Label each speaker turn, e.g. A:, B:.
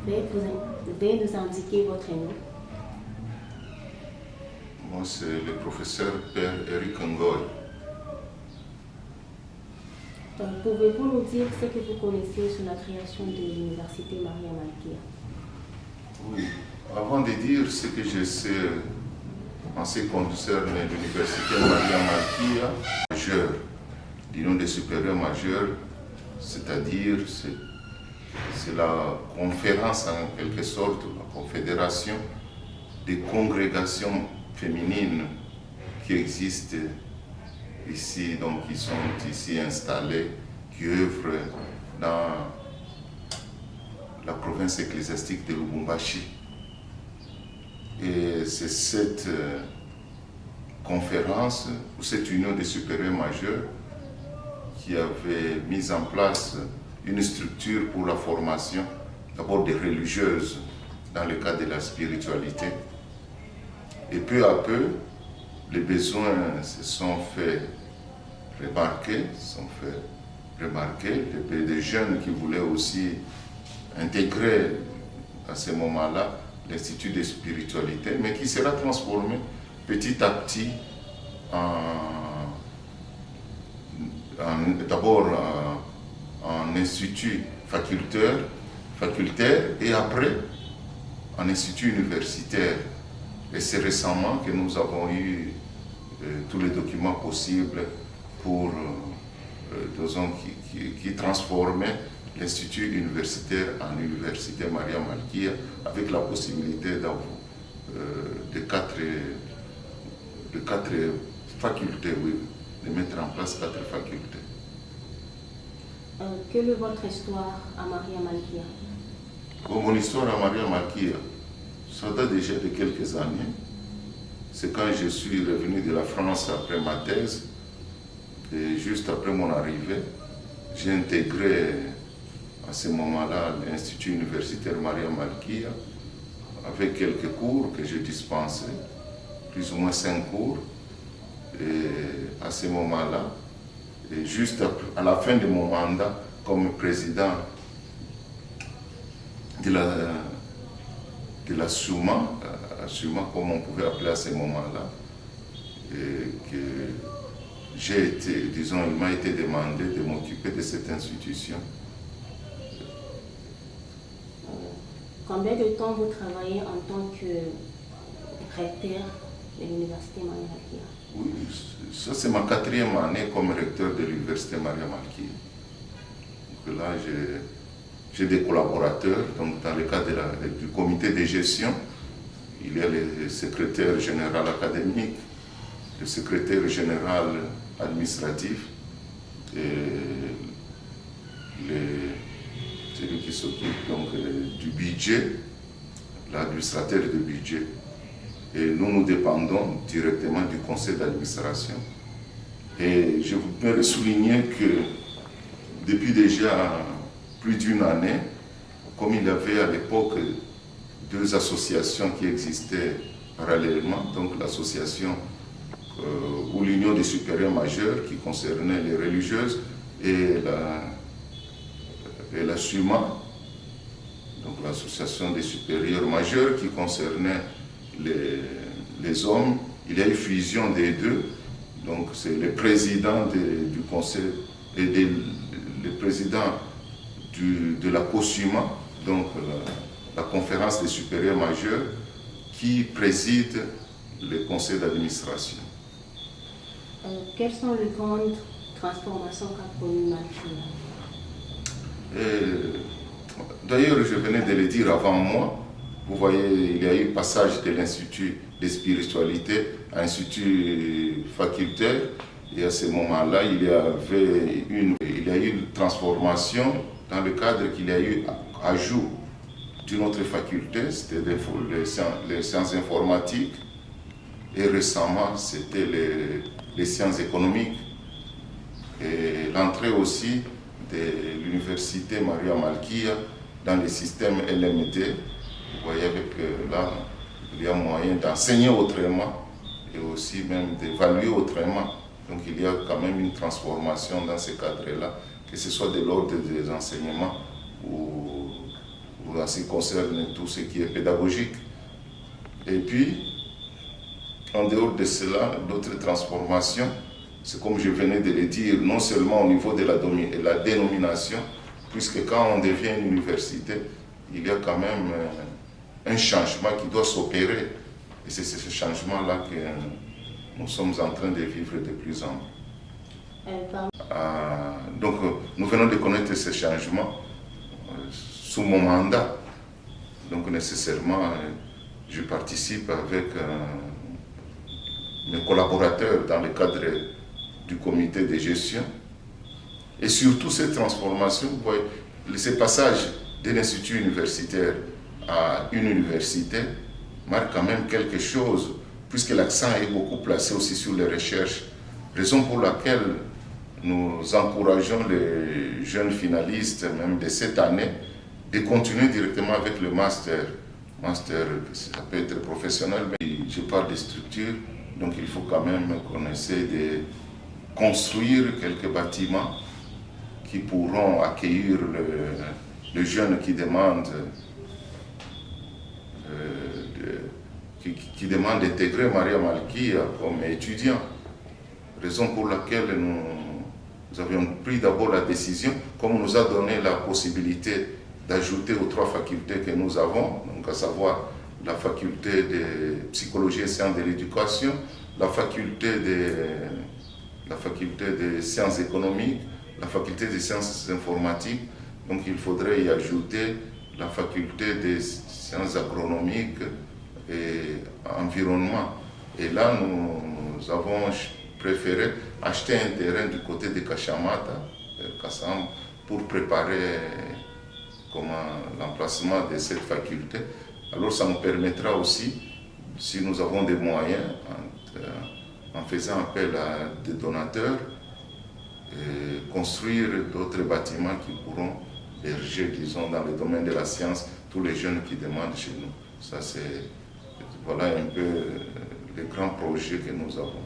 A: Veuillez nous indiquer votre nom.
B: Moi, c'est le professeur Père Eric Ngoy.
A: Pouvez-vous nous dire ce que vous connaissez sur la création de l'université Maria Malkia?
B: Oui, avant de dire ce que je sais en ce qui concerne l'université Maria Malkia, majeur, l'union des supérieurs majeurs, c'est-à-dire c'est la conférence en quelque sorte, la confédération des congrégations féminines qui existent ici, donc qui sont ici installées, qui œuvrent dans la province ecclésiastique de Lubumbashi. Et c'est cette conférence, ou cette union des supérieurs majeurs, qui avait mis en place une structure pour la formation, d'abord des religieuses, dans le cadre de la spiritualité. Et peu à peu, les besoins se sont fait remarquer, des jeunes qui voulaient aussi intégrer à ce moment-là l'Institut de spiritualité, mais qui sera transformé petit à petit d'abord en institut facultaire et après en institut universitaire. Et c'est récemment que nous avons eu tous les documents possibles pour qui transformaient l'Institut universitaire en Université Maria Malkia, avec la possibilité d'avoir de quatre facultés, oui, de mettre en place 4 facultés.
A: Quelle est votre histoire à Maria Malkia?
B: Bon, mon histoire à Maria Malkia, ça date déjà de quelques années. C'est quand je suis revenu de la France après ma thèse, et juste après mon arrivée, j'ai intégré à ce moment-là l'Institut universitaire Maria Malkia, avec quelques cours que je dispensais, plus ou moins 5 cours. Et à ce moment-là, et juste à la fin de mon mandat comme président de la SUMA, comme on pouvait appeler à ce moment-là, et que j'ai été, disons, il m'a été demandé de m'occuper de cette institution.
A: Combien de temps vous travaillez en tant que recteur de l'université Maria Malkia?
B: Oui, ça c'est ma 4e année comme recteur de l'université Maria Malkia. Donc là, j'ai des collaborateurs, donc dans le cadre du comité de gestion, il y a le secrétaire général académique, le secrétaire général administratif et celui qui s'occupe donc du budget, l'administrateur du budget. Et nous dépendons directement du conseil d'administration. Et je voudrais souligner que depuis déjà plus d'une année, comme il y avait à l'époque 2 associations qui existaient parallèlement, donc l'association ou l'union des supérieurs majeurs qui concernait les religieuses et la SUMA, donc l'association des supérieurs majeurs qui concernait les hommes. Il y a eu fusion des deux, donc c'est le président du conseil et le président de la COSUMA, donc la conférence des supérieurs majeurs, qui préside le conseil d'administration.
A: Quelles sont les grandes transformations qu'a connues Malkia?
B: D'ailleurs, je venais de le dire avant moi. Vous voyez, il y a eu passage de l'Institut de spiritualité à l'Institut facultaire. Et à ce moment-là, il y a eu une transformation dans le cadre qu'il y a eu ajout d'une autre faculté, c'était les sciences informatiques. Et récemment, c'était les sciences économiques. Et l'entrée aussi de l'université Maria Malkia dans le système LMD. Vous voyez, là, il y a moyen d'enseigner autrement et aussi même d'évaluer autrement. Donc il y a quand même une transformation dans ce cadre-là, que ce soit de l'ordre des enseignements ou en ce qui concerne tout ce qui est pédagogique. Et puis, en dehors de cela, d'autres transformations, c'est comme je venais de le dire, non seulement au niveau de la dénomination, puisque quand on devient une université, il y a quand même un changement qui doit s'opérer. Et c'est ce changement-là que nous sommes en train de vivre de plus en plus. Donc, nous venons de connaître ce changement sous mon mandat. Donc, nécessairement, je participe avec mes collaborateurs dans le cadre du comité de gestion. Et surtout, cette transformation, vous voyez, ce passage d'un institut universitaire à une université marque quand même quelque chose, puisque l'accent est beaucoup placé aussi sur les recherches, raison pour laquelle nous encourageons les jeunes finalistes, même de cette année, de continuer directement avec le master. Master, ça peut être professionnel, mais je parle de structure, donc il faut quand même qu'on essaie de construire quelques bâtiments qui pourront accueillir les jeunes qui demandent d'intégrer Maria Malkia comme étudiant. Raison pour laquelle nous avions pris d'abord la décision, comme on nous a donné la possibilité d'ajouter aux 3 facultés que nous avons, donc à savoir la faculté de psychologie et sciences de l'éducation, la faculté de sciences économiques, la faculté de sciences informatiques. Donc il faudrait y ajouter la faculté des sciences agronomiques et environnement. Et là, nous avons préféré acheter un terrain du côté de Kachamata, Kassam, pour préparer l'emplacement de cette faculté. Alors ça nous permettra aussi, si nous avons des moyens, en faisant appel à des donateurs, construire d'autres bâtiments qui pourront héberger, disons, dans le domaine de la science, tous les jeunes qui demandent chez nous. Ça, voilà un peu les grands projets que nous avons.